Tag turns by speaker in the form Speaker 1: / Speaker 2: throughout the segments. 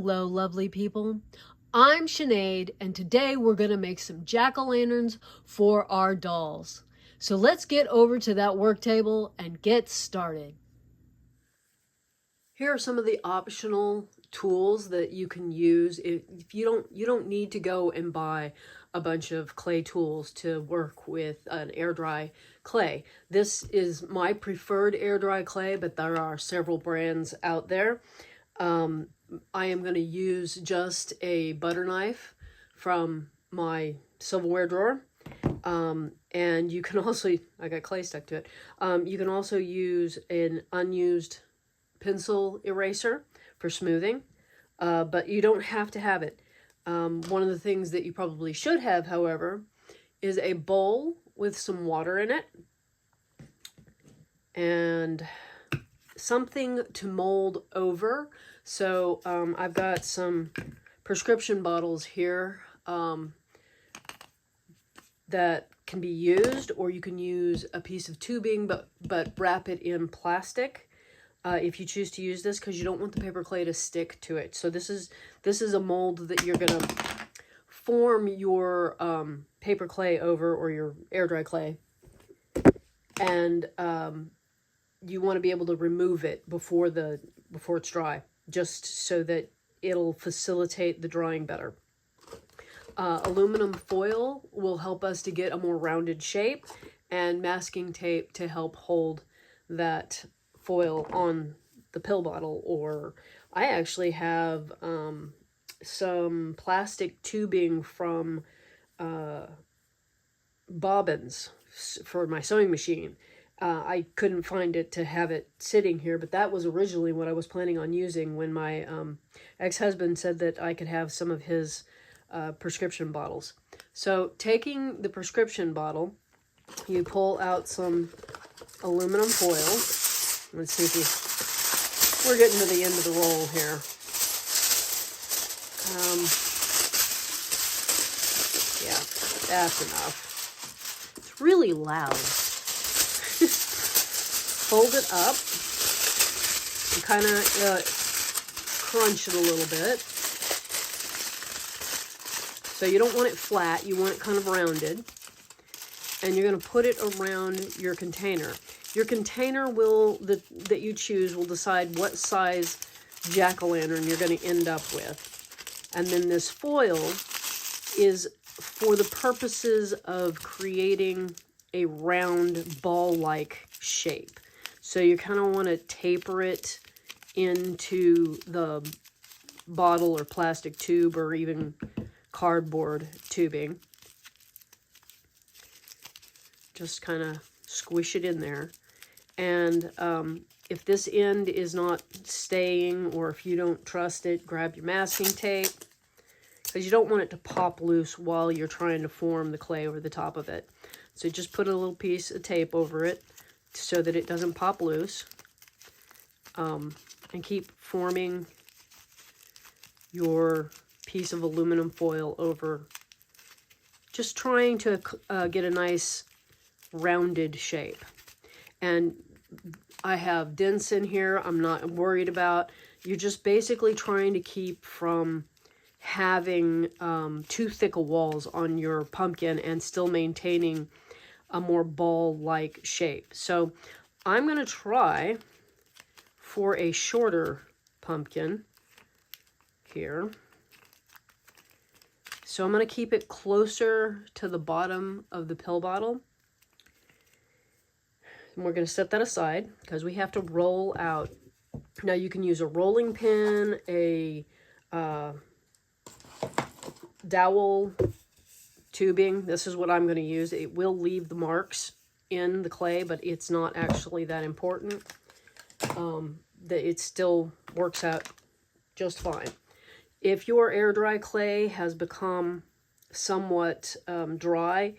Speaker 1: Hello, lovely people. I'm Sinead, and today we're going to make some jack-o'-lanterns for our dolls. So let's get over to that work table and get started. Here are some of the optional tools that you can use if you don't need to go and buy a bunch of clay tools to work with an air dry clay. This is my preferred air dry clay, but there are several brands out there. I am going to use just a butter knife from my silverware drawer. And you can also, I got clay stuck to it. You can also use an unused pencil eraser for smoothing, but you don't have to have it. One of the things that you probably should have, however, is a bowl with some water in it and something to mold over. So I've got some prescription bottles here that can be used, or you can use a piece of tubing but wrap it in plastic if you choose to use this, because you don't want the paper clay to stick to it. So this is a mold that you're gonna form your paper clay over, or your air dry clay, and you want to be able to remove it before it's dry, just so that it'll facilitate the drying better. Aluminum foil will help us to get a more rounded shape, and masking tape to help hold that foil on the pill bottle. Or I actually have some plastic tubing from bobbins for my sewing machine. I couldn't find it to have it sitting here, but that was originally what I was planning on using when my ex-husband said that I could have some of his prescription bottles. So taking the prescription bottle, you pull out some aluminum foil. Let's see if we're getting to the end of the roll here. Yeah, that's enough. It's really loud. Fold it up and kind of crunch it a little bit. So you don't want it flat, you want it kind of rounded. And you're going to put it around your container. Your container that you choose will decide what size jack-o'-lantern you're going to end up with. And then this foil is for the purposes of creating a round ball-like shape. So you kind of want to taper it into the bottle or plastic tube, or even cardboard tubing. Just kind of squish it in there. And if this end is not staying, or if you don't trust it, grab your masking tape, because you don't want it to pop loose while you're trying to form the clay over the top of it. So just put a little piece of tape over it so that it doesn't pop loose, and keep forming your piece of aluminum foil over, just trying to get a nice rounded shape. And I have dents in here I'm not worried about. You're just basically trying to keep from having too thick of walls on your pumpkin and still maintaining a more ball-like shape. So I'm going to try for a shorter pumpkin here. So I'm going to keep it closer to the bottom of the pill bottle. And we're going to set that aside because we have to roll out. Now you can use a rolling pin, a dowel tubing. This is what I'm going to use. It will leave the marks in the clay, but it's not actually that important. That it still works out just fine. If your air dry clay has become somewhat dry,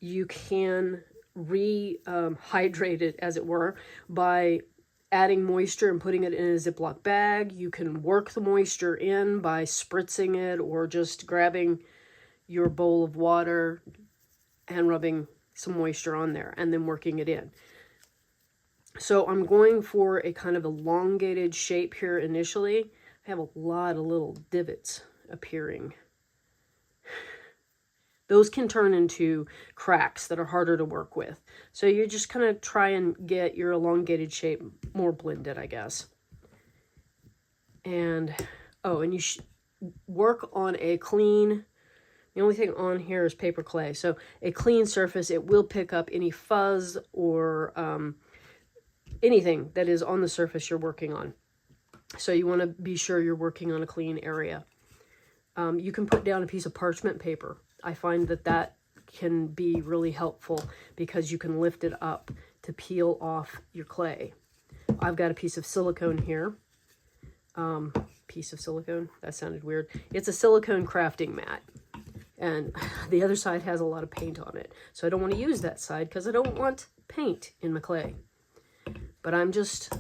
Speaker 1: you can rehydrate it, as it were, by adding moisture and putting it in a Ziploc bag. You can work the moisture in by spritzing it, or just grabbing your bowl of water and rubbing some moisture on there and then working it in. So I'm going for a kind of elongated shape here initially. I have a lot of little divots appearing. Those can turn into cracks that are harder to work with. So you're just kind of try and get your elongated shape more blended, I guess. And, oh, and you should work on a clean, the only thing on here is paper clay. So a clean surface, it will pick up any fuzz or anything that is on the surface you're working on. So you want to be sure you're working on a clean area. You can put down a piece of parchment paper. I find that that can be really helpful because you can lift it up to peel off your clay. I've got a piece of silicone here. Piece of silicone, that sounded weird. It's a silicone crafting mat. And the other side has a lot of paint on it. So I don't want to use that side because I don't want paint in my clay. But I'm just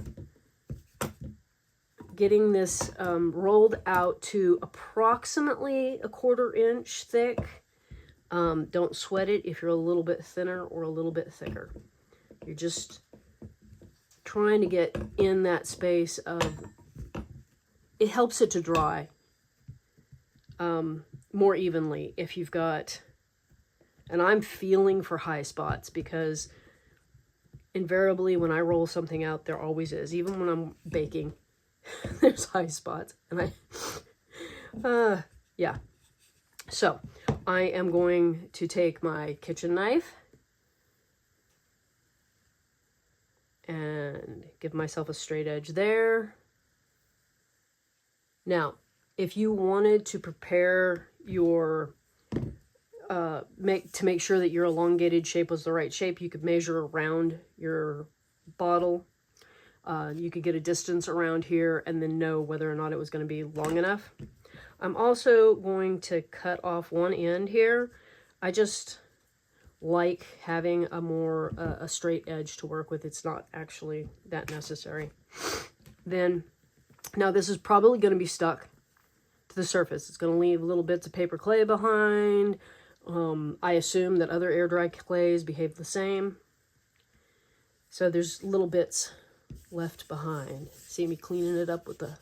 Speaker 1: getting this rolled out to approximately 1/4 inch thick. Don't sweat it if you're a little bit thinner or a little bit thicker. You're just trying to get in that space of, it helps it to dry more evenly if you've got, and I'm feeling for high spots because invariably when I roll something out, there always is, even when I'm baking, there's high spots. And yeah. So I am going to take my kitchen knife and give myself a straight edge there. Now, if you wanted to prepare your, make sure that your elongated shape was the right shape, you could measure around your bottle. You could get a distance around here and then know whether or not it was going to be long enough. I'm also going to cut off one end here. I just like having a more a straight edge to work with. It's not actually that necessary. Then, now this is probably going to be stuck to the surface. It's going to leave little bits of paper clay behind. I assume that other air dry clays behave the same. So there's little bits left behind. See me cleaning it up with the...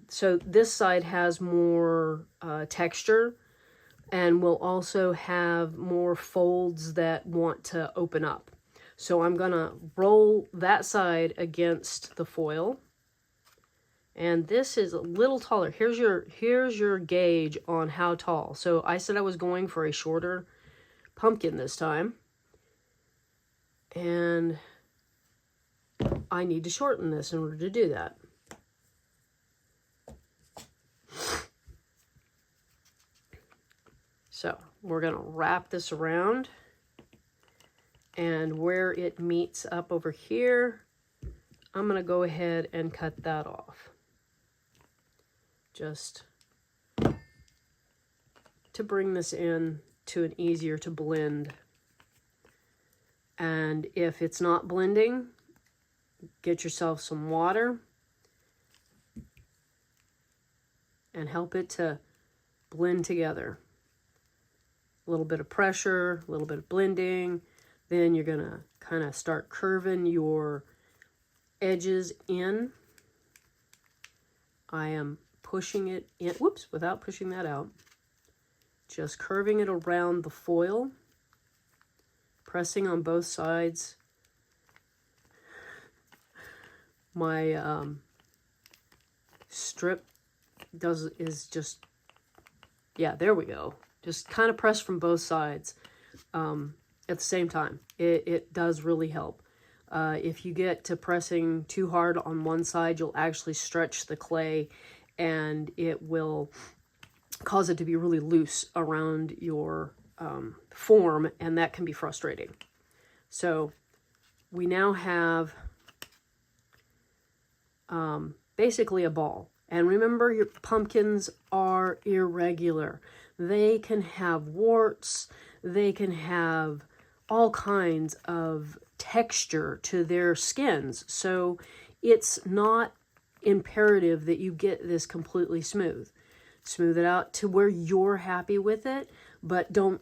Speaker 1: so this side has more texture and will also have more folds that want to open up. So I'm going to roll that side against the foil. And this is a little taller. Here's your gauge on how tall. So I said I was going for a shorter pumpkin this time. And I need to shorten this in order to do that. So we're going to wrap this around. And where it meets up over here, I'm going to go ahead and cut that off. Just to bring this in to an easier to blend. And if it's not blending, get yourself some water and help it to blend together. A little bit of pressure, a little bit of blending. Then you're going to kind of start curving your edges in. I am pushing it in, whoops, without pushing that out. Just curving it around the foil. Pressing on both sides. My strip is just, yeah, there we go. Just kind of press from both sides at the same time. It does really help. If you get to pressing too hard on one side, you'll actually stretch the clay and it will cause it to be really loose around your form, and that can be frustrating. So we now have basically a ball. And remember, your pumpkins are irregular. They can have warts. They can have all kinds of texture to their skins. So it's not imperative that you get this completely smooth. Smooth it out to where you're happy with it, but don't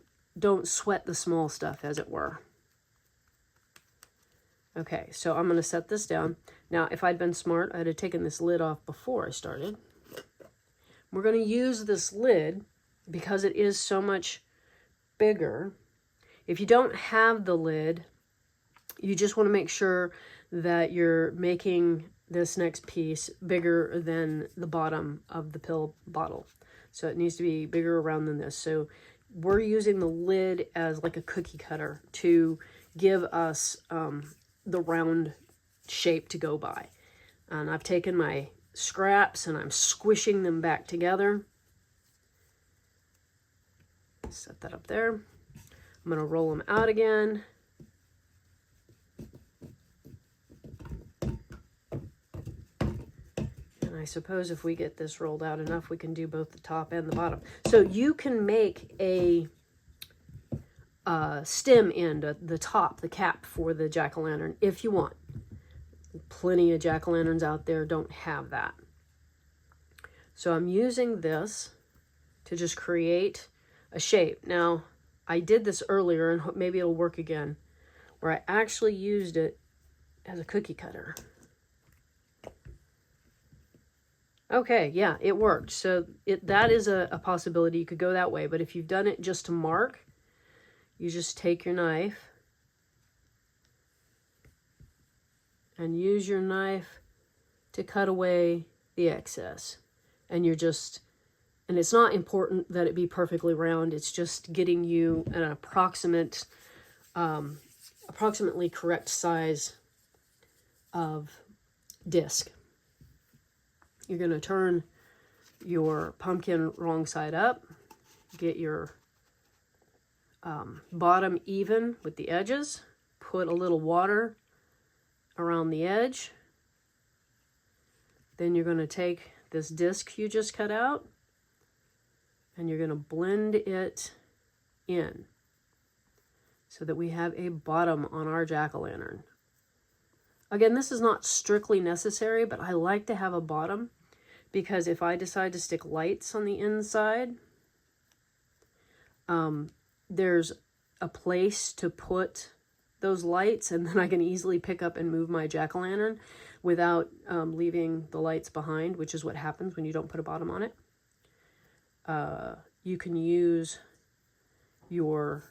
Speaker 1: sweat the small stuff, as it were. Okay, so I'm going to set this down. Now, if I'd been smart, I'd have taken this lid off before I started. We're going to use this lid because it is so much bigger. If you don't have the lid, you just want to make sure that you're making this next piece bigger than the bottom of the pill bottle. So it needs to be bigger around than this. So we're using the lid as like a cookie cutter to give us the round shape to go by. And I've taken my scraps and I'm squishing them back together. Set that up there. I'm going to roll them out again. And I suppose if we get this rolled out enough, we can do both the top and the bottom. So you can make a stem end, the top, the cap for the jack-o'-lantern if you want. Plenty of jack-o'-lanterns out there don't have that. So I'm using this to just create a shape. Now, I did this earlier, and maybe it'll work again, where I actually used it as a cookie cutter. Okay, yeah, it worked. So that is a possibility. You could go that way, but if you've done it just to mark, you just take your knife and use your knife to cut away the excess. And you're just, and it's not important that it be perfectly round. It's just getting you an approximately correct size of disc. You're going to turn your pumpkin wrong side up, get your bottom even with the edges, put a little water around the edge. Then you're going to take this disc you just cut out and you're going to blend it in so that we have a bottom on our jack-o'-lantern. Again, this is not strictly necessary, but I like to have a bottom because if I decide to stick lights on the inside, there's a place to put those lights, and then I can easily pick up and move my jack-o'-lantern without leaving the lights behind, which is what happens when you don't put a bottom on it. You can use your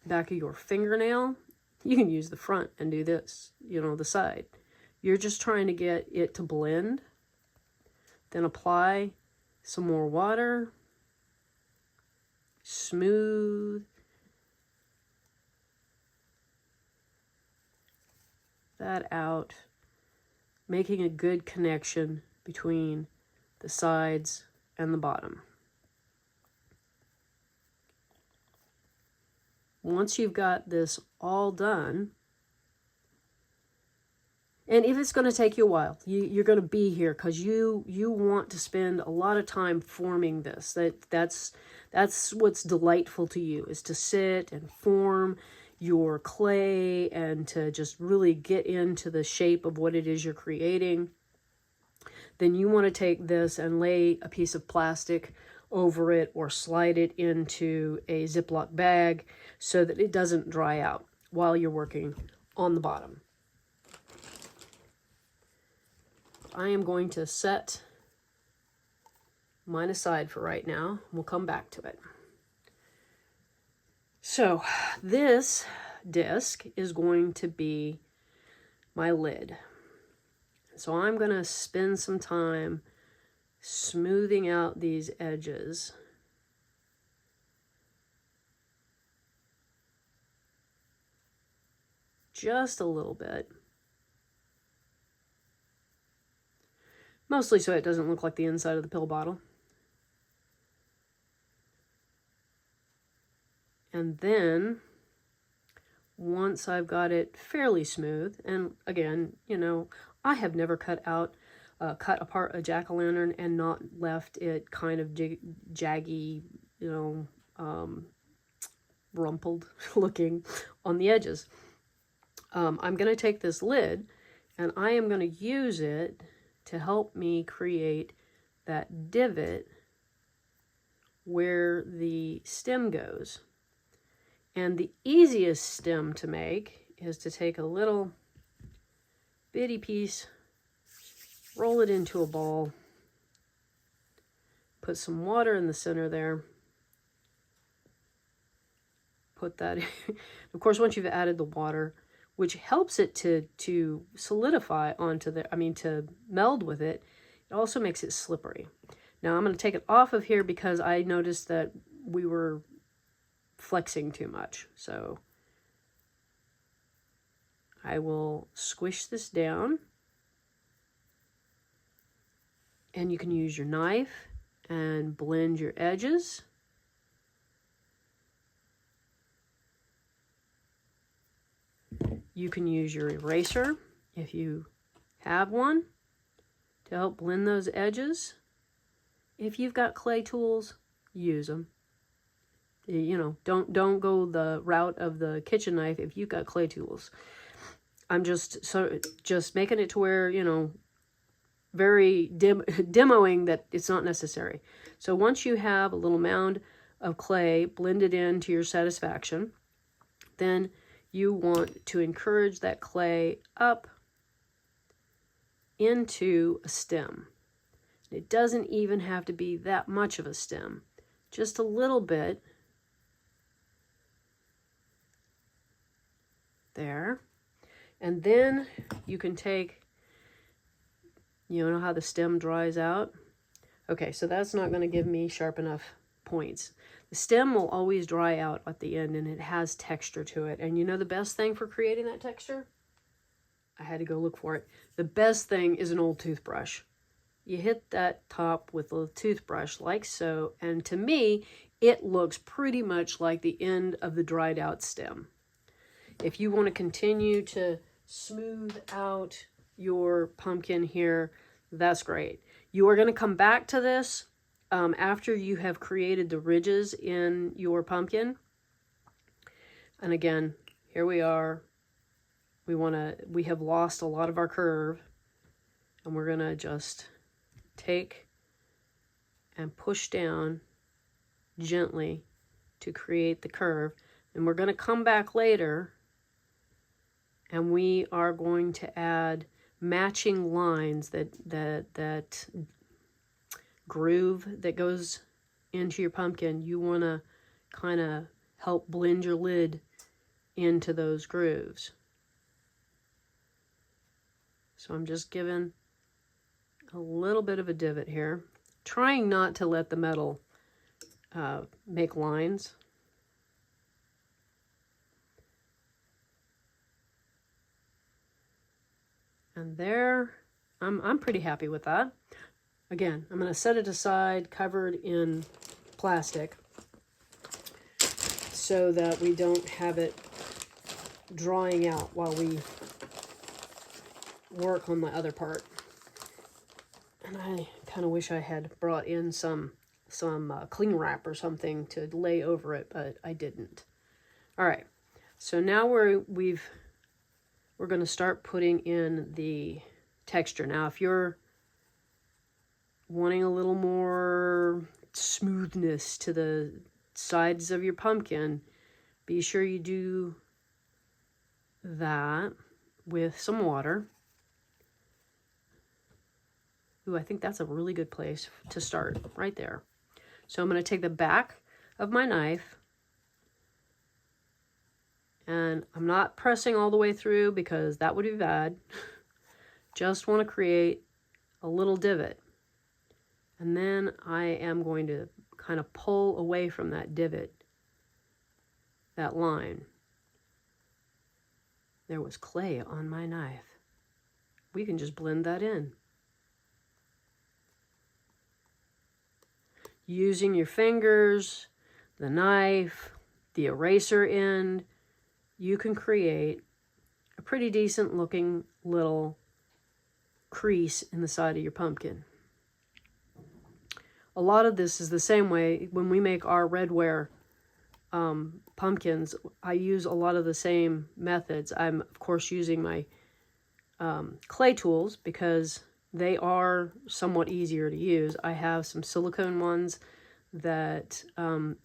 Speaker 1: back of your fingernail. You can use the front and do this, the side. You're just trying to get it to blend. Then apply some more water. Smooth that out, making a good connection between the sides and the bottom. Once you've got this all done, and if it's going to take you a while, you're going to be here because you want to spend a lot of time forming this. That's what's delightful to you, is to sit and form your clay and to just really get into the shape of what it is you're creating. Then you want to take this and lay a piece of plastic over it or slide it into a Ziploc bag so that it doesn't dry out while you're working on the bottom. I am going to set mine aside for right now. We'll come back to it. So this disc is going to be my lid. So I'm going to spend some time smoothing out these edges. Just a little bit. Mostly so it doesn't look like the inside of the pill bottle. And then, once I've got it fairly smooth, and again, I have never cut apart a jack-o'-lantern and not left it kind of jaggy, rumpled looking on the edges. I'm going to take this lid and I am going to use it to help me create that divot where the stem goes. And the easiest stem to make is to take a little bitty piece, roll it into a ball, put some water in the center there, put that in. Of course, once you've added the water, which helps it to solidify onto the, to meld with it, it also makes it slippery. Now I'm going to take it off of here because I noticed that we were flexing too much. So I will squish this down, and you can use your knife and blend your edges. You can use your eraser if you have one to help blend those edges. If you've got clay tools, use them. You know, don't go the route of the kitchen knife if you've got clay tools. I'm just making it to where, you know, very demoing that it's not necessary. So once you have a little mound of clay blended in to your satisfaction, then you want to encourage that clay up into a stem. It doesn't even have to be that much of a stem, just a little bit. There. And then you can take, you know how the stem dries out? Okay, so that's not going to give me sharp enough points. The stem will always dry out at the end, and it has texture to it. And you know the best thing for creating that texture? I had to go look for it. The best thing is an old toothbrush. You hit that top with a toothbrush like so, and to me, it looks pretty much like the end of the dried out stem. If you want to continue to smooth out your pumpkin here, that's great. You are going to come back to this after you have created the ridges in your pumpkin. And again, here we are. We have lost a lot of our curve, and we're going to just take and push down gently to create the curve. And we're going to come back later, and we are going to add matching lines, that groove that goes into your pumpkin. You want to kind of help blend your lid into those grooves. So I'm just giving a little bit of a divot here, trying not to let the metal make lines. And there, I'm pretty happy with that. Again, I'm going to set it aside, covered in plastic, so that we don't have it drying out while we work on my other part. And I kind of wish I had brought in some cling wrap or something to lay over it, but I didn't. All right, so now we're going to start putting in the texture. Now, if you're wanting a little more smoothness to the sides of your pumpkin, be sure you do that with some water. Ooh, I think that's a really good place to start, right there. So I'm going to take the back of my knife, and I'm not pressing all the way through because that would be bad. Just want to create a little divot. And then I am going to kind of pull away from that divot, that line. There was clay on my knife. We can just blend that in. Using your fingers, the knife, the eraser end, you can create a pretty decent looking little crease in the side of your pumpkin. A lot of this is the same way when we make our redware pumpkins. I use a lot of the same methods. I'm, of course, using my clay tools because they are somewhat easier to use. I have some silicone ones that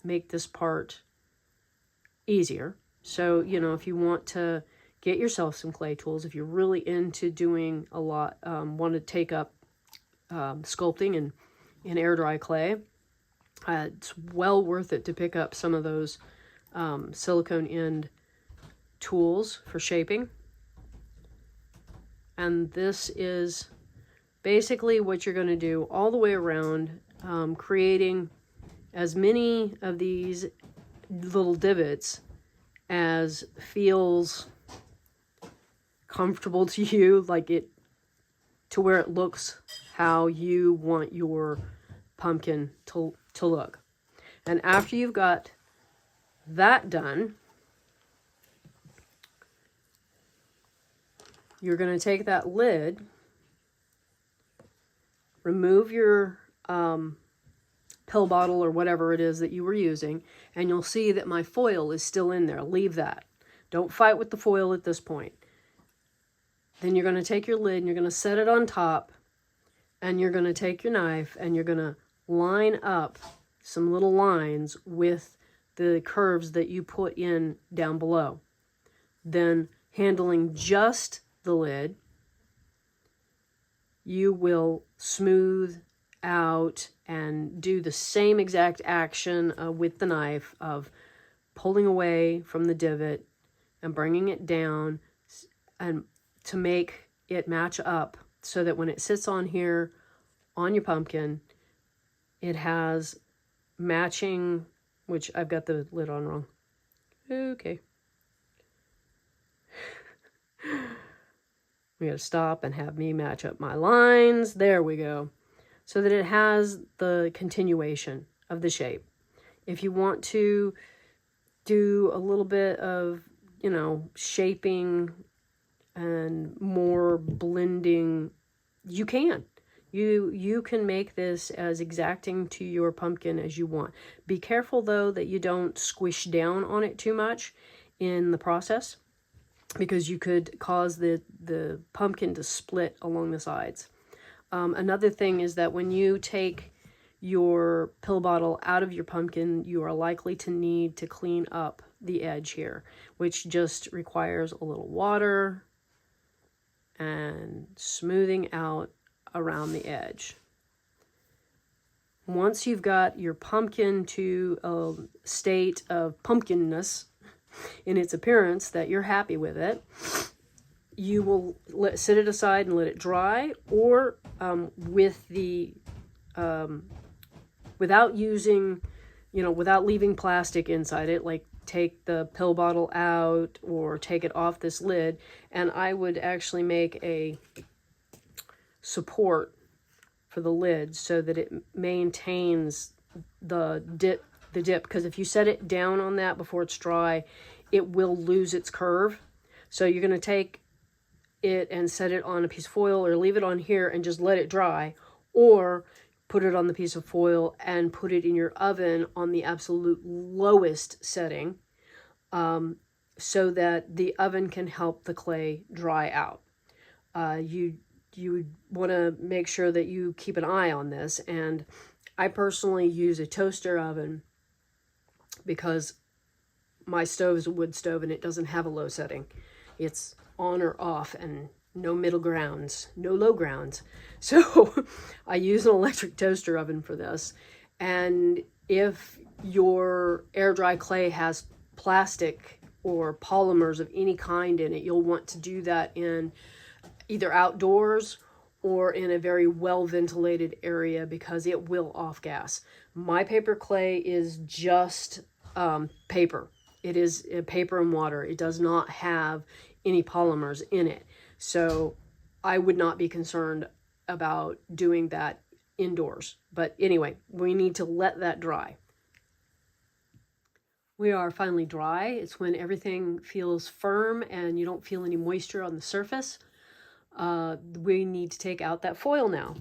Speaker 1: make this part easier. So, you know, if you want to get yourself some clay tools. If you're really into doing a lot, want to take up sculpting in air dry clay, it's well worth it to pick up some of those silicone end tools for shaping. And this is basically what you're going to do all the way around, creating as many of these little divots as feels comfortable to you, like it, to where it looks how you want your pumpkin to look. And after you've got that done, you're going to take that lid, remove your pill bottle or whatever it is that you were using, and you'll see that my foil is still in there. Leave that. Don't fight with the foil at this point. Then you're going to take your lid and you're going to set it on top, and you're going to take your knife and you're going to line up some little lines with the curves that you put in down below. Then, handling just the lid, you will smooth out and do the same exact action with the knife of pulling away from the divot and bringing it down, and to make it match up so that when it sits on here on your pumpkin, it has matching, which I've got the lid on wrong. Okay. We got to stop and have me match up my lines. There we go. So that it has the continuation of the shape. If you want to do a little bit of, you know, shaping and more blending, you can. You can make this as exacting to your pumpkin as you want. Be careful, though, that you don't squish down on it too much in the process, because you could cause the pumpkin to split along the sides. Another thing is that when you take your pill bottle out of your pumpkin, you are likely to need to clean up the edge here, which just requires a little water and smoothing out around the edge. Once you've got your pumpkin to a state of pumpkinness in its appearance that you're happy with it, you will sit it aside and let it dry, or with the without using, you know, without leaving plastic inside it, like take the pill bottle out or take it off this lid, and I would actually make a support for the lid so that it maintains the dip, because if you set it down on that before it's dry, it will lose its curve. So you're going to take it and set it on a piece of foil, or leave it on here and just let it dry, or put it on the piece of foil and put it in your oven on the absolute lowest setting, so that the oven can help the clay dry out. You would want to make sure that you keep an eye on this, and I personally use a toaster oven because my stove is a wood stove and it doesn't have a low setting. It's on or off and no middle grounds, no low grounds. So I use an electric toaster oven for this. And if your air dry clay has plastic or polymers of any kind in it, you'll want to do that in either outdoors or in a very well ventilated area, because it will off gas. My paper clay is just paper. It is paper and water. It does not have any polymers in it. So I would not be concerned about doing that indoors. But anyway, we need to let that dry. We are finally dry. It's when everything feels firm and you don't feel any moisture on the surface. We need to take out that foil now.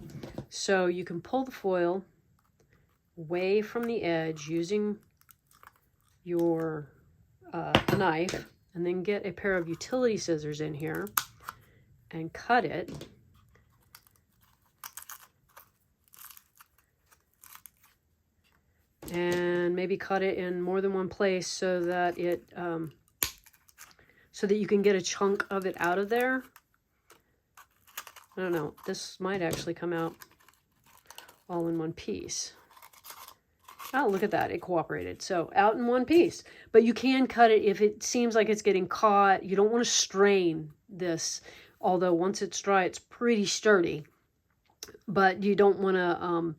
Speaker 1: So you can pull the foil away from the edge using your knife, and then get a pair of utility scissors in here and cut it. And maybe cut it in more than one place so that it so that you can get a chunk of it out of there. I don't know, this might actually come out all in one piece. Oh, look at that, it cooperated. So out in one piece. But you can cut it if it seems like it's getting caught. You don't want to strain this, although once it's dry, it's pretty sturdy. But you don't want to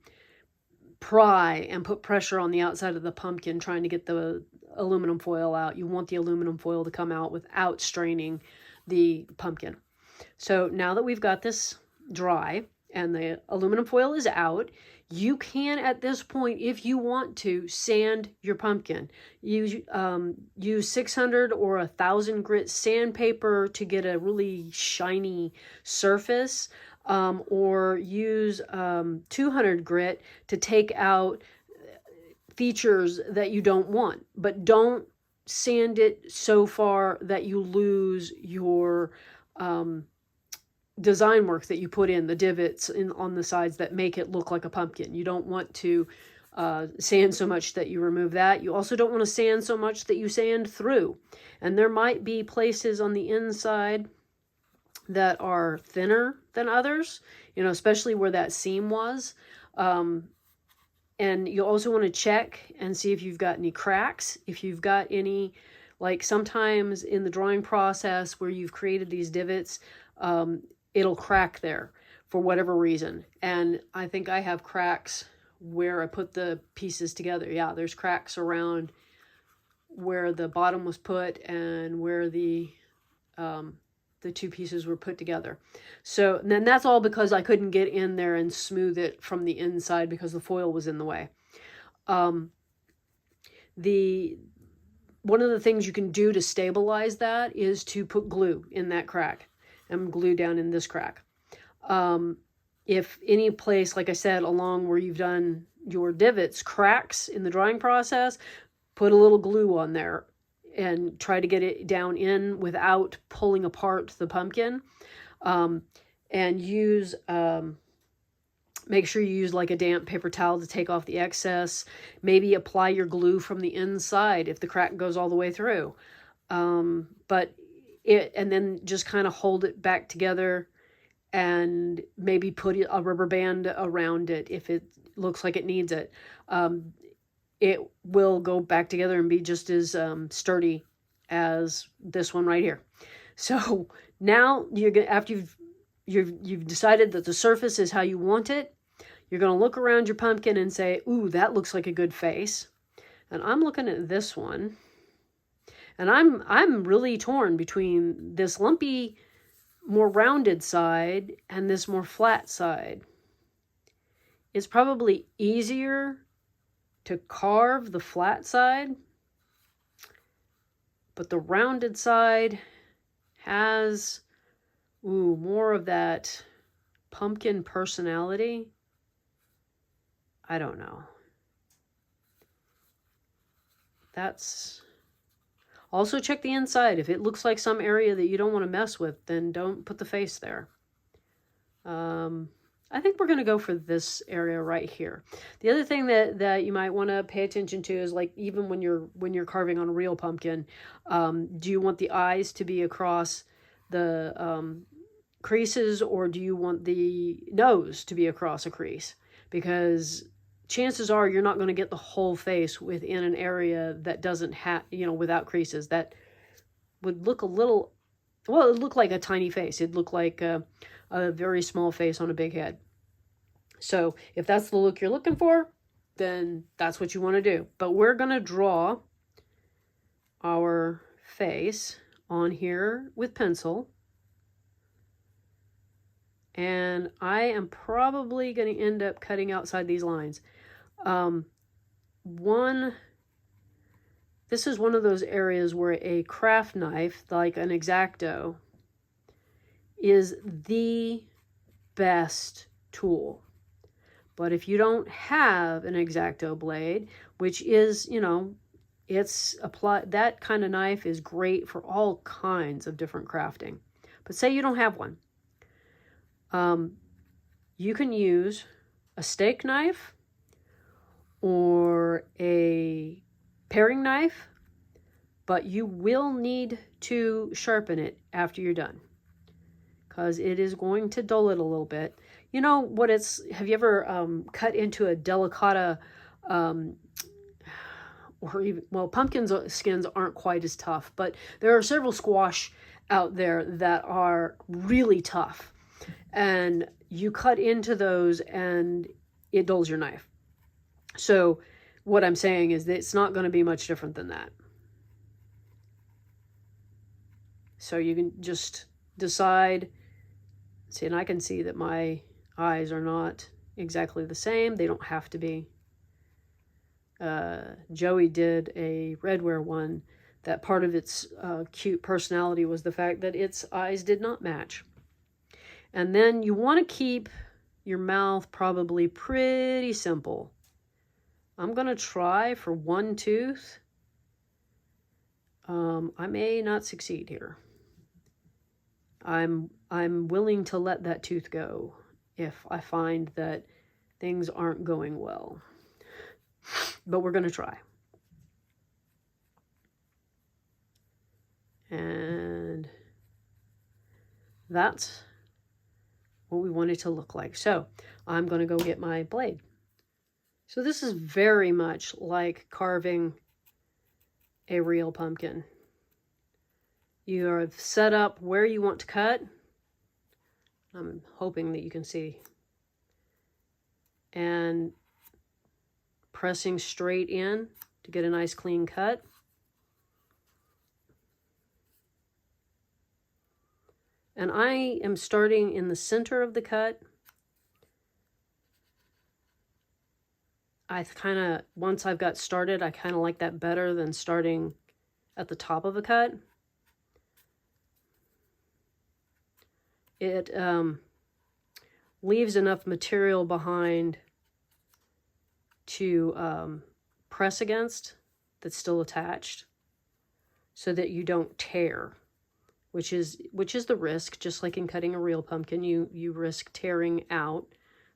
Speaker 1: pry and put pressure on the outside of the pumpkin trying to get the aluminum foil out. You want the aluminum foil to come out without straining the pumpkin. So now that we've got this dry and the aluminum foil is out, you can, at this point, if you want to, sand your pumpkin. Use 600 or 1,000 grit sandpaper to get a really shiny surface, or use 200 grit to take out features that you don't want. But don't sand it so far that you lose your design work that you put in, the divots on the sides that make it look like a pumpkin. You don't want to sand so much that you remove that. You also don't want to sand so much that you sand through. And there might be places on the inside that are thinner than others, you know, especially where that seam was. And you also want to check and see if you've got any cracks, if you've got any, like sometimes in the drawing process where you've created these divots, it'll crack there for whatever reason. And I think I have cracks where I put the pieces together. Yeah, there's cracks around where the bottom was put and where the two pieces were put together. So then that's all because I couldn't get in there and smooth it from the inside because the foil was in the way. One of the things you can do to stabilize that is to put glue in that crack and glue down in this crack. If any place, like I said, along where you've done your divots, cracks in the drawing process, put a little glue on there and try to get it down in without pulling apart the pumpkin. And use, make sure you use like a damp paper towel to take off the excess. Maybe apply your glue from the inside if the crack goes all the way through. And then just kind of hold it back together and maybe put a rubber band around it if it looks like it needs it. It will go back together and be just as sturdy as this one right here. So now you're gonna, after you've decided that the surface is how you want it, you're gonna look around your pumpkin and say, "Ooh, that looks like a good face." And I'm looking at this one, and I'm really torn between this lumpy, more rounded side and this more flat side. It's probably easier to carve the flat side, but the rounded side has more of that pumpkin personality. I don't know. That's also, check the inside. If it looks like some area that you don't want to mess with, then don't put the face there. I think we're going to go for this area right here. The other thing that you might want to pay attention to is, like, even when you're carving on a real pumpkin, do you want the eyes to be across the creases, or do you want the nose to be across a crease? Because chances are you're not going to get the whole face within an area that doesn't have, without creases. That would look a little, well, it would look like a tiny face. It'd look like a very small face on a big head. So if that's the look you're looking for, then that's what you want to do. But we're going to draw our face on here with pencil. And I am probably going to end up cutting outside these lines. This is one of those areas where a craft knife, like an X-Acto, is the best tool. But if you don't have an X-Acto blade, which is, it's applied, that kind of knife is great for all kinds of different crafting. But say you don't have one. You can use a steak knife or a paring knife but you will need to sharpen it after you're done, because it is going to dull it a little bit. You know what it's, have you ever cut into a delicata, or even, well, pumpkin skins aren't quite as tough, but there are several squash out there that are really tough. And you cut into those and it dulls your knife. So what I'm saying is that it's not going to be much different than that. So you can just decide. See, and I can see that my eyes are not exactly the same. They don't have to be. Joey did a redware one that part of its cute personality was the fact that its eyes did not match. And then you want to keep your mouth probably pretty simple. I'm going to try for one tooth. I may not succeed here. I'm willing to let that tooth go if I find that things aren't going well. But we're going to try. And that's what we want it to look like. So I'm going to go get my blade. So this is very much like carving a real pumpkin. You have set up where you want to cut. I'm hoping that you can see. And pressing straight in to get a nice clean cut. And I am starting in the center of the cut. Once I've got started, I kind of like that better than starting at the top of a cut. It leaves enough material behind to press against that's still attached so that you don't tear, which is the risk. Just like in cutting a real pumpkin, you risk tearing out.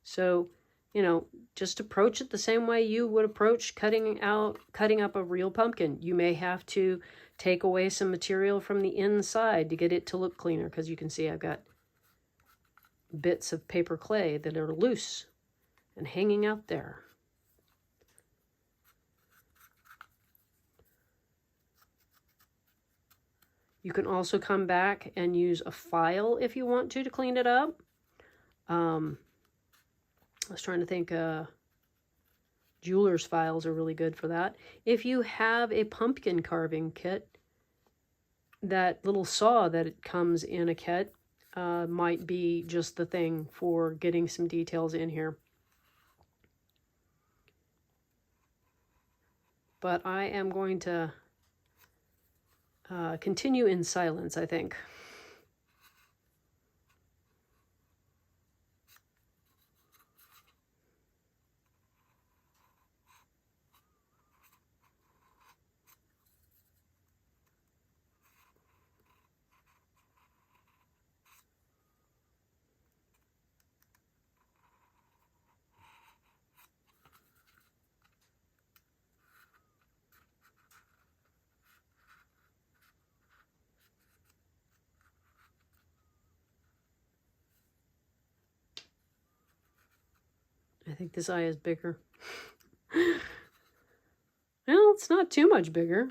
Speaker 1: So, you know, just approach it the same way you would approach cutting up a real pumpkin. You may have to take away some material from the inside to get it to look cleaner, because you can see I've got bits of paper clay that are loose and hanging out there. You can also come back and use a file if you want to clean it up. I was trying to think, jeweler's files are really good for that. If you have a pumpkin carving kit, that little saw that it comes in a kit might be just the thing for getting some details in here. But I am going to continue in silence, I think. I think this eye is bigger. Well, it's not too much bigger.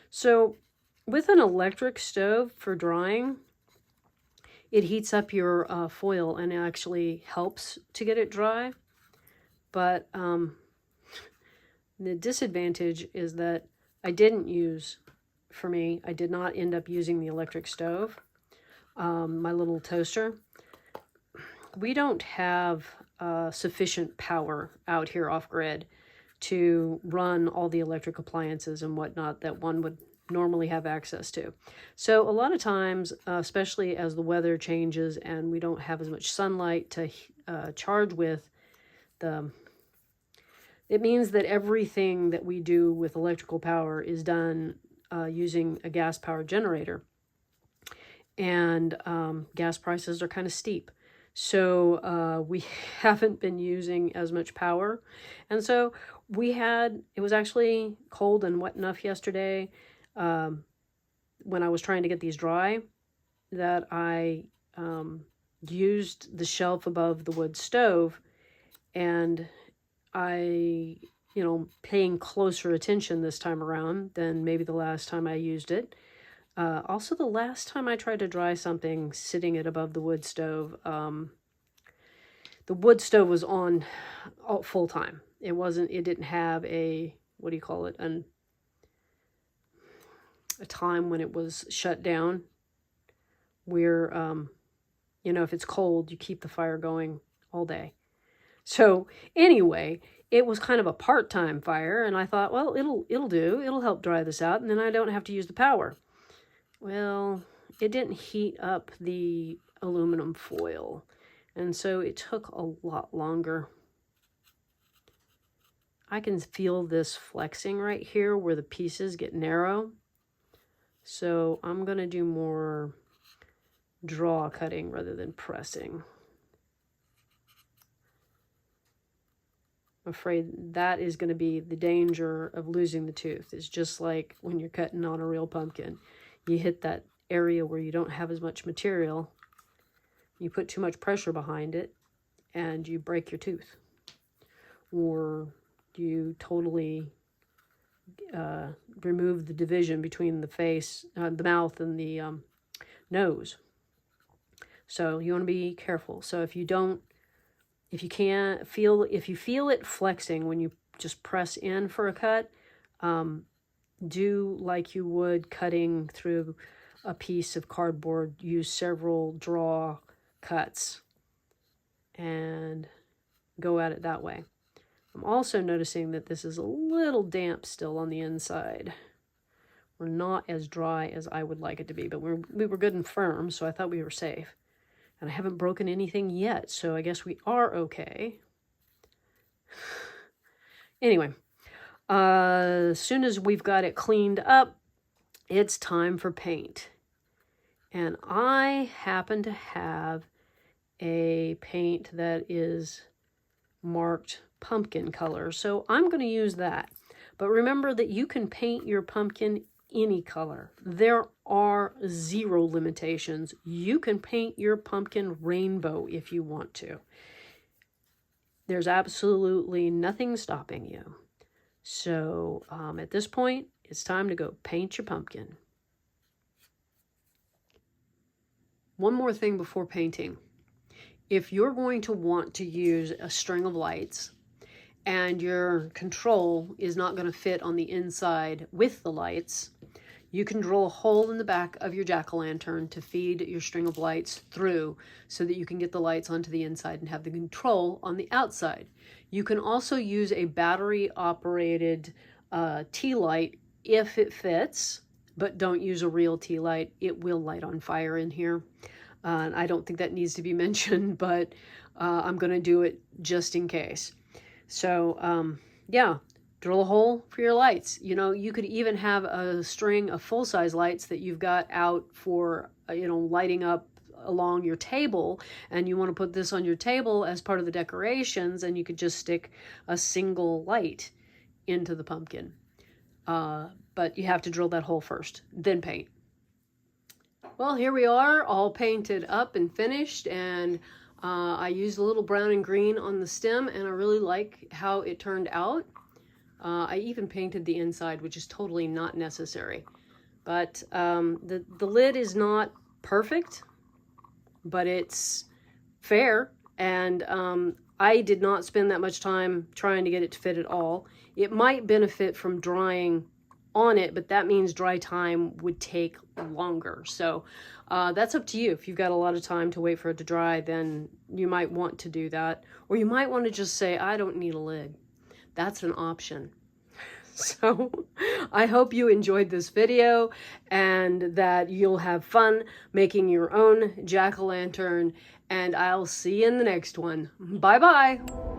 Speaker 1: So with an electric stove for drying, it heats up your foil and it actually helps to get it dry. But the disadvantage is that I did not end up using the electric stove, my little toaster. We don't have sufficient power out here off grid to run all the electric appliances and whatnot that one would normally have access to. So a lot of times, especially as the weather changes and we don't have as much sunlight to charge with, it means that everything that we do with electrical power is done using a gas-powered generator. And gas prices are kind of steep. So we haven't been using as much power. And so it was actually cold and wet enough yesterday when I was trying to get these dry that I used the shelf above the wood stove, and I, paying closer attention this time around than maybe the last time I used it. Also, the last time I tried to dry something sitting it above the wood stove, the wood stove was on full time. It didn't have a time when it was shut down, where, if it's cold, you keep the fire going all day. So anyway, it was kind of a part-time fire, and I thought, well, it'll do. It'll help dry this out, and then I don't have to use the power. Well, it didn't heat up the aluminum foil, and so it took a lot longer. I can feel this flexing right here where the pieces get narrow. So I'm going to do more draw cutting rather than pressing. I'm afraid that is going to be the danger of losing the tooth. It's just like when you're cutting on a real pumpkin. You hit that area where you don't have as much material. You put too much pressure behind it and you break your tooth. Or you totally remove the division between the face, the mouth, and the nose. So you want to be careful. So if you feel it flexing when you just press in for a cut, do like you would cutting through a piece of cardboard. Use several draw cuts and go at it that way. I'm also noticing that this is a little damp still on the inside. We're not as dry as I would like it to be, but we were good and firm, so I thought we were safe. And I haven't broken anything yet, so I guess we are okay. Anyway, as soon as we've got it cleaned up, it's time for paint. And I happen to have a paint that is marked pumpkin color, so I'm going to use that. But remember that you can paint your pumpkin any color. There are 0 limitations. You can paint your pumpkin rainbow if you want to. There's absolutely nothing stopping you. So at this point, it's time to go paint your pumpkin. One more thing before painting. If you're going to want to use a string of lights and your control is not going to fit on the inside with the lights, you can drill a hole in the back of your jack-o'-lantern to feed your string of lights through so that you can get the lights onto the inside and have the control on the outside. You can also use a battery-operated tea light if it fits, but don't use a real tea light. It will light on fire in here. And I don't think that needs to be mentioned, but I'm going to do it just in case. So, yeah, drill a hole for your lights. You could even have a string of full-size lights that you've got out for, lighting up along your table, and you want to put this on your table as part of the decorations, and you could just stick a single light into the pumpkin. But you have to drill that hole first, then paint. Well, here we are, all painted up and finished, and I used a little brown and green on the stem, and I really like how it turned out. I even painted the inside, which is totally not necessary. But the lid is not perfect, but it's fair, and I did not spend that much time trying to get it to fit at all. It might benefit from drying on it, but that means dry time would take longer. So that's up to you. If you've got a lot of time to wait for it to dry, then you might want to do that. Or you might want to just say, I don't need a lid. That's an option. So I hope you enjoyed this video and that you'll have fun making your own jack-o'-lantern, and I'll see you in the next one. Bye-bye.